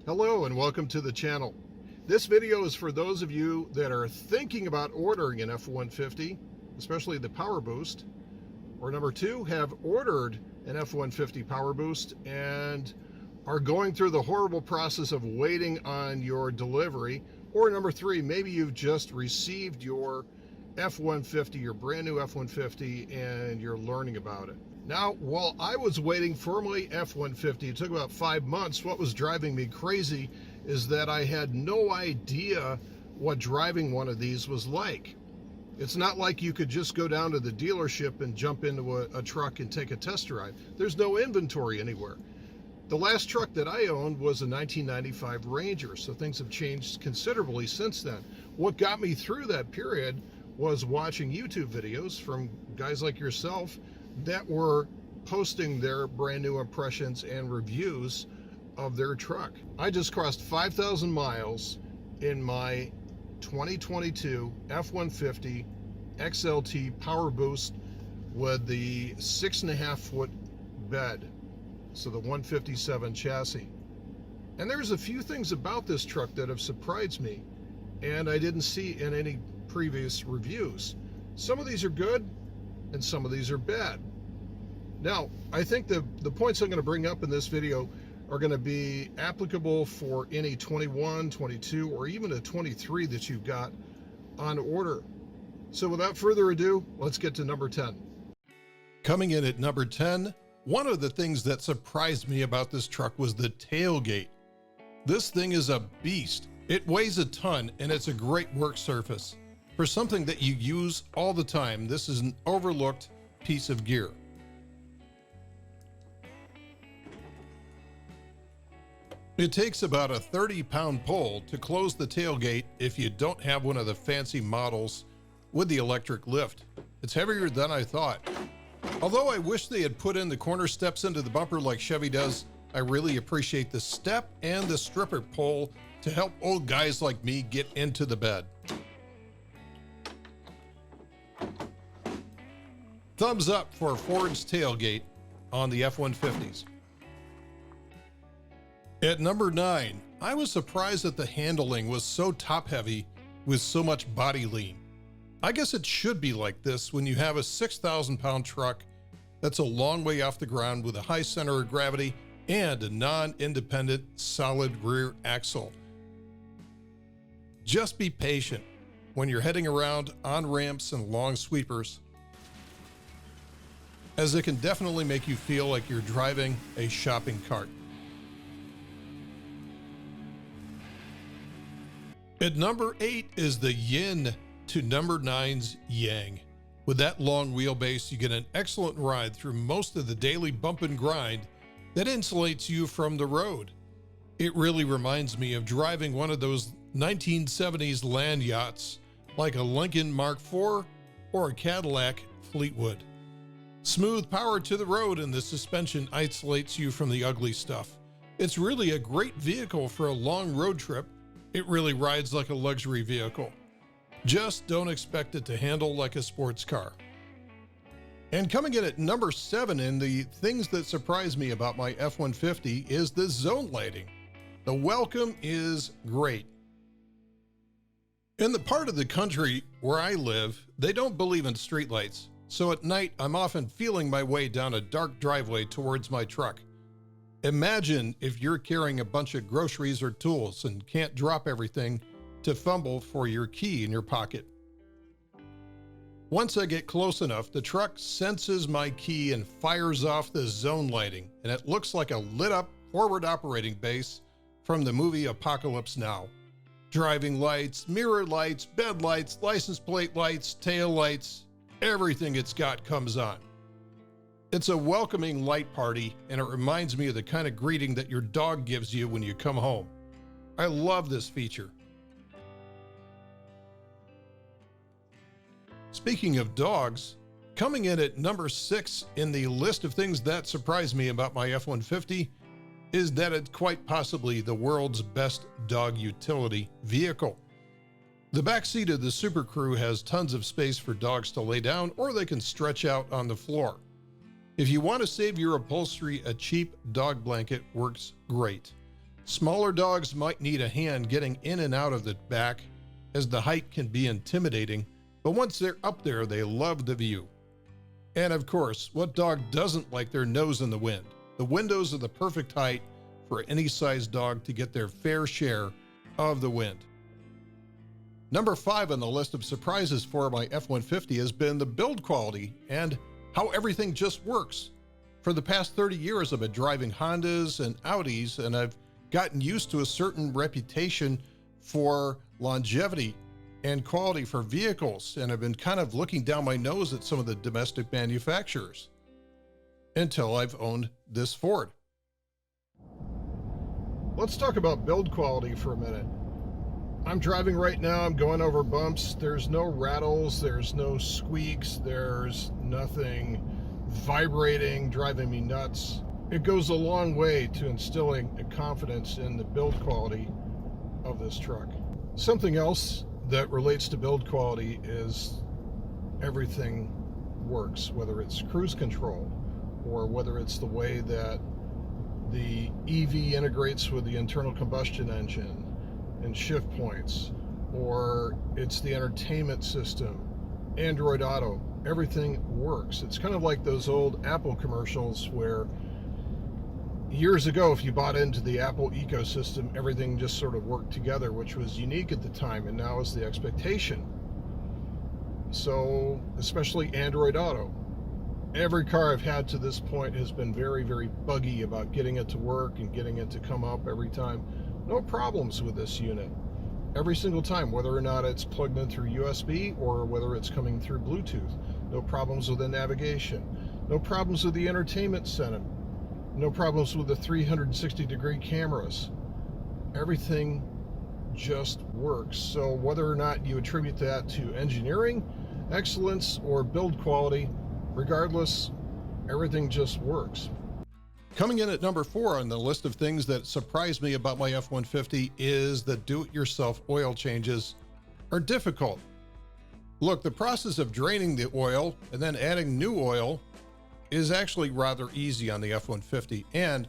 Hello and welcome to the channel. This video is for those of you that are thinking about ordering an F-150, especially the PowerBoost, or number two, have ordered an F-150 PowerBoost and are going through the horrible process of waiting on your delivery, or number three, maybe you've just received your F-150, your brand new F-150, and you're learning about it. Now, while I was waiting for my F-150, it took about 5 months. What was driving me crazy is that I had no idea what driving one of these was like. It's not like you could just go down to the dealership and jump into a truck and take a test drive. There's no inventory anywhere. The last truck that I owned was a 1995 Ranger, so things have changed considerably since then. What got me through that period was watching YouTube videos from guys like yourself that were posting their brand new impressions and reviews of their truck. I just crossed 5,000 miles in my 2022 F-150 XLT PowerBoost with the 6.5 foot bed, so the 157 chassis. And there's a few things about this truck that have surprised me and I didn't see in any previous reviews. Some of these are good and some of these are bad. Now, I think the points I'm going to bring up in this video are going to be applicable for any 21, 22, or even a 23 that you've got on order. So without further ado, let's get to number 10. Coming in at number 10, one of the things that surprised me about this truck was the tailgate. This thing is a beast. It weighs a ton and it's a great work surface. For something that you use all the time, this is an overlooked piece of gear. It takes about a 30-pound pull to close the tailgate if you don't have one of the fancy models with the electric lift. It's heavier than I thought. Although I wish they had put in the corner steps into the bumper like Chevy does, I really appreciate the step and the stripper pull to help old guys like me get into the bed. Thumbs up for Ford's tailgate on the F-150s. At number 9, I was surprised that the handling was so top-heavy with so much body lean. I guess it should be like this when you have a 6,000-pound truck that's a long way off the ground with a high center of gravity and a non-independent solid rear axle. Just be patient when you're heading around on ramps and long sweepers, as it can definitely make you feel like you're driving a shopping cart. At number 8 is the yin to number 9's yang. With that long wheelbase, you get an excellent ride through most of the daily bump and grind that insulates you from the road. It really reminds me of driving one of those 1970s land yachts like a Lincoln Mark IV or a Cadillac Fleetwood. Smooth power to the road and the suspension isolates you from the ugly stuff. It's really a great vehicle for a long road trip. It really rides like a luxury vehicle. Just don't expect it to handle like a sports car. And coming in at number 7 in the things that surprised me about my F-150 is the zone lighting. The welcome is great. In the part of the country where I live, they don't believe in streetlights. So at night, I'm often feeling my way down a dark driveway towards my truck. Imagine if you're carrying a bunch of groceries or tools and can't drop everything to fumble for your key in your pocket. Once I get close enough, the truck senses my key and fires off the zone lighting, and it looks like a lit-up forward operating base from the movie Apocalypse Now. Driving lights, mirror lights, bed lights, license plate lights, tail lights, everything it's got comes on. It's a welcoming light party, and it reminds me of the kind of greeting that your dog gives you when you come home. I love this feature. Speaking of dogs, coming in at number 6 in the list of things that surprised me about my F-150 is that it's quite possibly the world's best dog utility vehicle. The back seat of the Super Crew has tons of space for dogs to lay down, or they can stretch out on the floor. If you want to save your upholstery, a cheap dog blanket works great. Smaller dogs might need a hand getting in and out of the back, as the height can be intimidating, but once they're up there, they love the view. And of course, what dog doesn't like their nose in the wind? The windows are the perfect height for any size dog to get their fair share of the wind. Number 5 on the list of surprises for my F-150 has been the build quality and how everything just works. For the past 30 years, I've been driving Hondas and Audis, and I've gotten used to a certain reputation for longevity and quality for vehicles, and I've been kind of looking down my nose at some of the domestic manufacturers until I've owned this Ford. Let's talk about build quality for a minute. I'm driving right now, I'm going over bumps. There's no rattles, there's no squeaks, there's nothing vibrating, driving me nuts. It goes a long way to instilling a confidence in the build quality of this truck. Something else that relates to build quality is everything works, whether it's cruise control or whether it's the way that the EV integrates with the internal combustion engine and shift points, or it's the entertainment system, Android Auto. Everything works. It's kind of like those old Apple commercials where years ago, if you bought into the Apple ecosystem, everything just sort of worked together, which was unique at the time, and now is the expectation. So, especially Android Auto. Every car I've had to this point has been very, very buggy about getting it to work and getting it to come up every time. No problems with this unit. Every single time, whether or not it's plugged in through USB or whether it's coming through Bluetooth. No problems with the navigation. No problems with the entertainment center. No problems with the 360-degree cameras. Everything just works. So whether or not you attribute that to engineering, excellence, or build quality, regardless, everything just works. Coming in at number 4 on the list of things that surprised me about my F-150 is that do-it-yourself oil changes are difficult. Look, the process of draining the oil and then adding new oil is actually rather easy on the F-150, and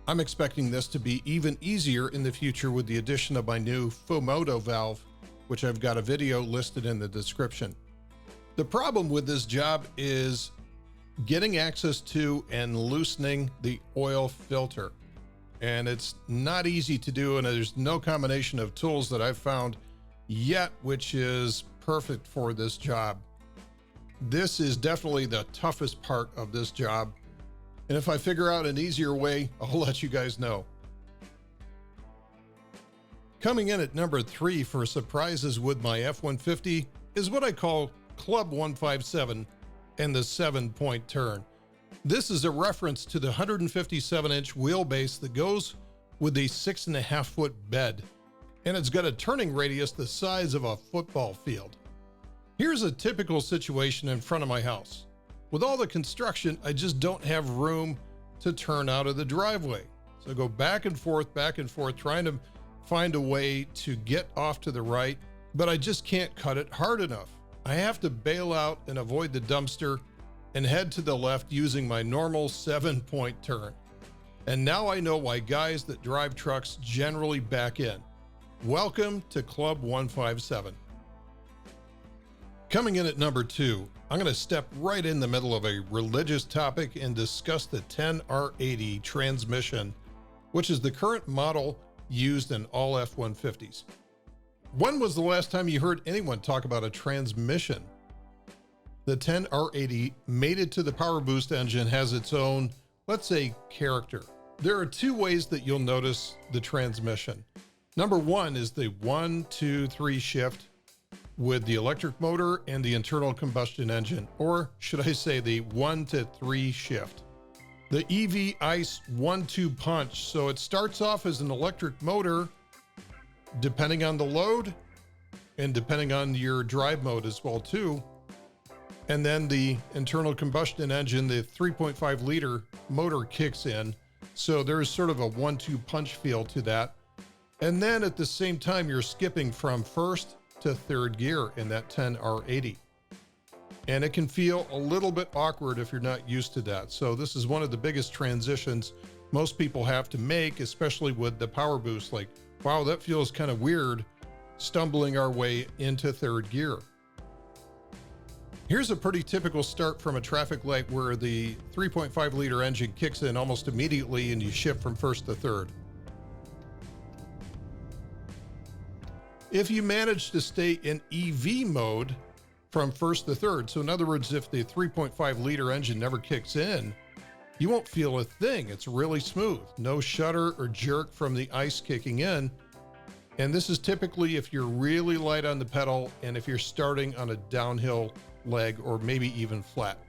I'm expecting this to be even easier in the future with the addition of my new Fumoto valve, which I've got a video listed in the description. The problem with this job is getting access to and loosening the oil filter. And it's not easy to do, and there's no combination of tools that I've found yet which is perfect for this job. This is definitely the toughest part of this job. And if I figure out an easier way, I'll let you guys know. Coming in at number 3 for surprises with my F-150 is what I call Club 157 and the 7-point turn. This is a reference to the 157-inch wheelbase that goes with the 6.5-foot bed, and it's got a turning radius the size of a football field. Here's a typical situation in front of my house. With all the construction, I just don't have room to turn out of the driveway. So I go back and forth, trying to find a way to get off to the right, but I just can't cut it hard enough. I have to bail out and avoid the dumpster and head to the left using my normal 7-point turn. And now I know why guys that drive trucks generally back in. Welcome to Club 157. Coming in at number 2, I'm going to step right in the middle of a religious topic and discuss the 10R80 transmission, which is the current model used in all F-150s. When was the last time you heard anyone talk about a transmission? The 10R80 mated to the PowerBoost engine has its own, let's say, character. There are 2 ways that you'll notice the transmission. Number 1 is the 1-2-3 shift with the electric motor and the internal combustion engine, or should I say the 1-3 shift. The EV ICE 1-2 punch, so it starts off as an electric motor depending on the load and depending on your drive mode as well too. And then the internal combustion engine, the 3.5 liter motor kicks in. So there's sort of a 1-2 punch feel to that. And then at the same time, you're skipping from first to third gear in that 10R80. And it can feel a little bit awkward if you're not used to that. So this is one of the biggest transitions most people have to make, especially with the PowerBoost. Like, wow, that feels kind of weird stumbling our way into third gear. Here's a pretty typical start from a traffic light where the 3.5 liter engine kicks in almost immediately and you shift from first to third. If you manage to stay in EV mode from first to third, so in other words, if the 3.5 liter engine never kicks in, you won't feel a thing. It's really smooth. No shudder or jerk from the ice kicking in. And this is typically if you're really light on the pedal and if you're starting on a downhill leg or maybe even flat.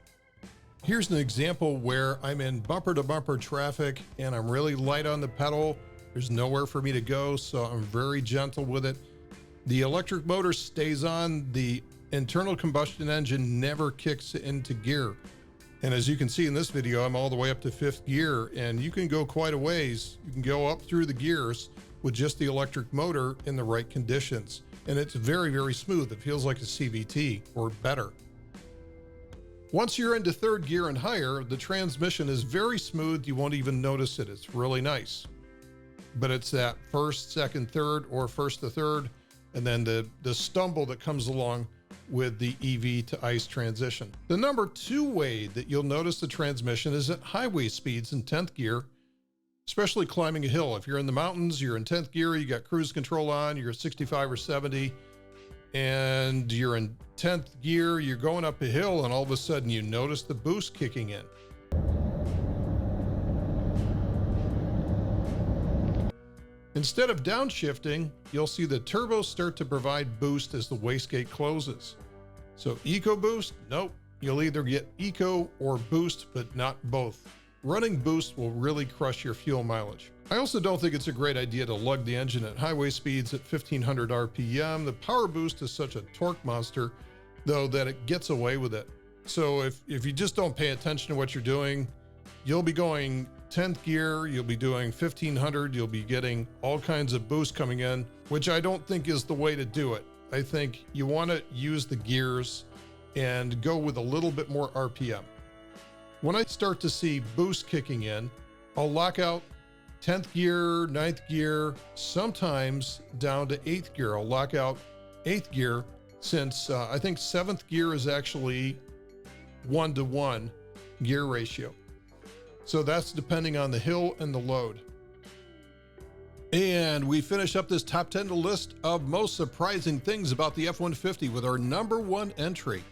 Here's an example where I'm in bumper to bumper traffic and I'm really light on the pedal. There's nowhere for me to go, so I'm very gentle with it. The electric motor stays on. The internal combustion engine never kicks into gear. And as you can see in this video, I'm all the way up to fifth gear, and you can go quite a ways. You can go up through the gears with just the electric motor in the right conditions. And it's very, very smooth. It feels like a CVT or better. Once you're into third gear and higher, the transmission is very smooth. You won't even notice it. It's really nice. But it's that first, second, third, or first to third, and then the stumble that comes along with the EV to ICE transition. The number 2 way that you'll notice the transmission is at highway speeds in 10th gear, especially climbing a hill. If you're in the mountains, you're in 10th gear, you got cruise control on, you're at 65 or 70, and you're in 10th gear, you're going up a hill, and all of a sudden you notice the boost kicking in. Instead of downshifting, you'll see the turbo start to provide boost as the wastegate closes. So EcoBoost, nope. You'll either get Eco or Boost, but not both. Running Boost will really crush your fuel mileage. I also don't think it's a great idea to lug the engine at highway speeds at 1500 RPM. The PowerBoost is such a torque monster, though, that it gets away with it. So if you just don't pay attention to what you're doing, you'll be going 10th gear, you'll be doing 1500, you'll be getting all kinds of boost coming in, which I don't think is the way to do it. I think you want to use the gears and go with a little bit more RPM. When I start to see boost kicking in, I'll lock out 10th gear, 9th gear, sometimes down to 8th gear. I'll lock out 8th gear since I think 7th gear is actually 1-to-1 gear ratio. So that's depending on the hill and the load. And we finish up this top 10 list of most surprising things about the F-150 with our number 1 entry,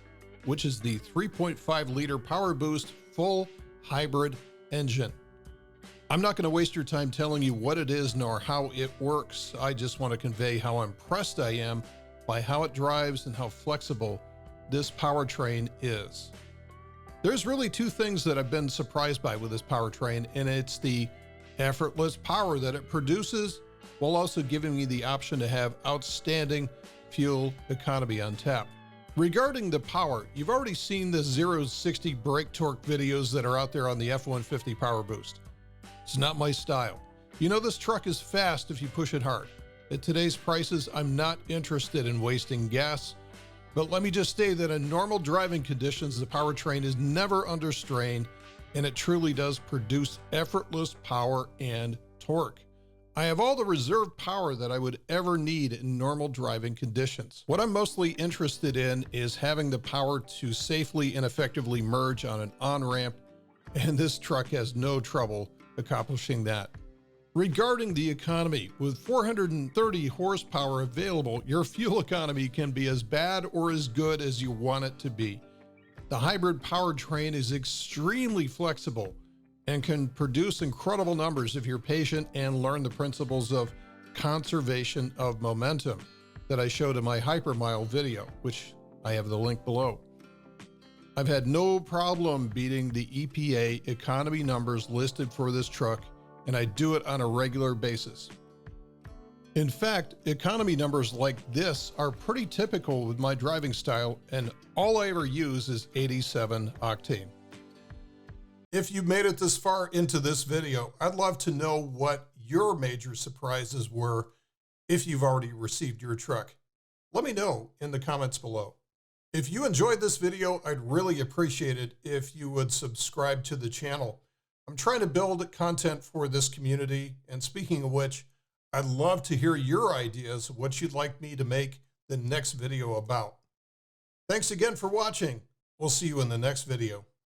which is the 3.5 liter PowerBoost full hybrid engine. I'm not going to waste your time telling you what it is nor how it works. I just want to convey how impressed I am by how it drives and how flexible this powertrain is. There's really 2 things that I've been surprised by with this powertrain, and it's the effortless power that it produces while also giving me the option to have outstanding fuel economy on tap. Regarding the power, you've already seen the 0-60 brake torque videos that are out there on the F-150 PowerBoost. It's not my style. You know, this truck is fast if you push it hard. At today's prices, I'm not interested in wasting gas. But let me just say that in normal driving conditions, the powertrain is never under strain, and it truly does produce effortless power and torque. I have all the reserve power that I would ever need in normal driving conditions. What I'm mostly interested in is having the power to safely and effectively merge on an on-ramp, and this truck has no trouble accomplishing that. Regarding the economy, with 430 horsepower available, your fuel economy can be as bad or as good as you want it to be. The hybrid powertrain is extremely flexible and can produce incredible numbers if you're patient and learn the principles of conservation of momentum that I showed in my Hypermile video, which I have the link below. I've had no problem beating the EPA economy numbers listed for this truck, and I do it on a regular basis. In fact, economy numbers like this are pretty typical with my driving style, and all I ever use is 87 octane. If you made it this far into this video, I'd love to know what your major surprises were if you've already received your truck. Let me know in the comments below. If you enjoyed this video, I'd really appreciate it if you would subscribe to the channel. I'm trying to build content for this community, and speaking of which, I'd love to hear your ideas of what you'd like me to make the next video about. Thanks again for watching. We'll see you in the next video.